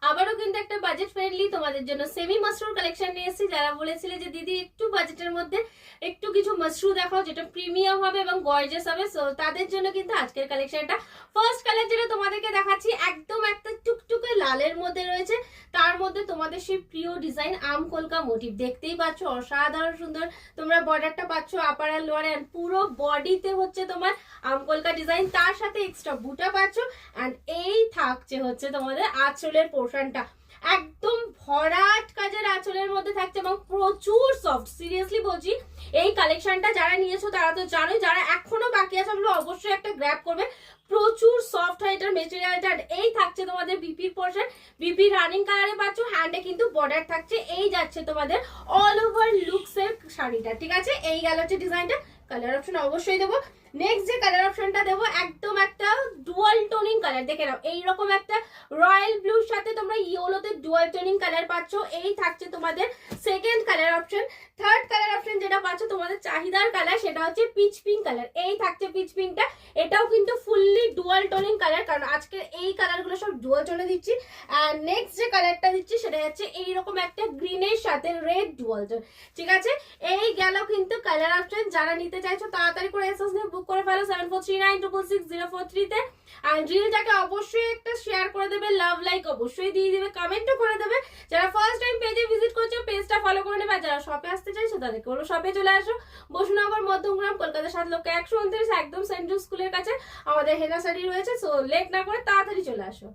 আবারও কিন্তু একটা বাজেট ফ্রেন্ডলি তোমাদের জন্য সেমি মাশরু কালেকশন নিয়ে এসেছি। যারা বলেছিলে যে দিদি একটু বাজেটের মধ্যে একটু কিছু মাশরু দেখাও যেটা প্রিমিয়াম হবে এবং গর্জিয়াস হবে, সো তাদের জন্য কিন্তু আজকের কালেকশনটা। ফার্স্ট কালার যেটা তোমাদেরকে দেখাচ্ছি একদম একটা টুকটুকে লালের মধ্যে রয়েছে, তার মধ্যে তোমাদের সেই প্রিয় ডিজাইন আম কলকা মোটিভ দেখতেই পাচ্ছ, অসাধারণ সুন্দর। তোমরা বর্ডারটা পাচ্ছ আপার আর লোয়ার, এন্ড পুরো বডিতে হচ্ছে তোমার আম কলকা ডিজাইন, তার সাথে এক্সট্রা বুটা পাচ্ছ। এন্ড এই থাকছে হচ্ছে তোমাদের আঁচলের পোর্শনটা, একদম ভরাট কাজের আঁচলের মধ্যে থাকছে এবং প্রচুর সফট। সিরিয়াসলি বলছি, এই কালেকশনটা যারা নিয়েছো তারা তো জানোই, যারা এখনো বাকি আছে আমরা অবশ্যই একটা গ্র্যাব করবে। প্রচুর সফট হয় এটার মেটেরিয়ালটা। এই থাকছে তোমাদের বিপির পোর্শন, বিপি রানিং কালারে পাচ্ছ, হ্যান্ডে কিন্তু বর্ডার থাকছে। এই যাচ্ছে তোমাদের অল ওভার লুকসের শাড়িটা, ঠিক আছে। এই গেল হচ্ছে ডিজাইনটা। কালার অপশন অবশ্যই দেবো। নেক্সট যে কালার অপশনটা দেবো একদম একটা ডুয়াল টোনিং কালার, দেখে নাও এইরকম একটা রয়্যাল ব্লুর সাথে তোমরা ইয়েলোতে ডুয়াল টোনিং কালার পাচ্ছ। এই থাকছে তোমাদের second colour option. Third colour option যেটা পাচ্ছ তোমাদের চাহিদার কালার, সেটা হচ্ছে পিচ পিঙ্ক কালার। এই থাকছে পিচ পিঙ্কটা, এটাও কিন্তু ফুললি ডুয়াল টোনিং কালার, কারণ আজকে এই কালারগুলো সব ডুয়াল টোনে দিচ্ছি। আর নেক্সট যে কালারটা দিচ্ছি সেটা হচ্ছে এইরকম একটা গ্রিনের সাথে রেড ডুয়াল টোন, ঠিক আছে। এই গেল কিন্তু কালার অপশন। যারা নিতে চাইছো তাড়াতাড়ি করে এসএস নিয়ে বুক করে ফেলো 7439666043 তে। আর রিলটাকে অবশ্যই একটা শেয়ার করে দেবে, লাভ লাইক অবশ্যই দিয়ে দিবে, কমেন্টও করে দেবে। যারা ফার্স্ট টাইম পেজে ভিজিট করছো পেজটা ফলো করে নেবে, আর যারা শপে আসতে চাইছো তাদেরকে বলো শপে চলে আসো। বসুনগর মধ্যমগ্রাম কলকাতা 7 লক্ষ 129, একদম সেন্ট্রাল স্কুলের কাছে আমাদের হেনা শাড়ি রয়েছে। সো লেট না করে তাড়াতাড়ি চলে আসো।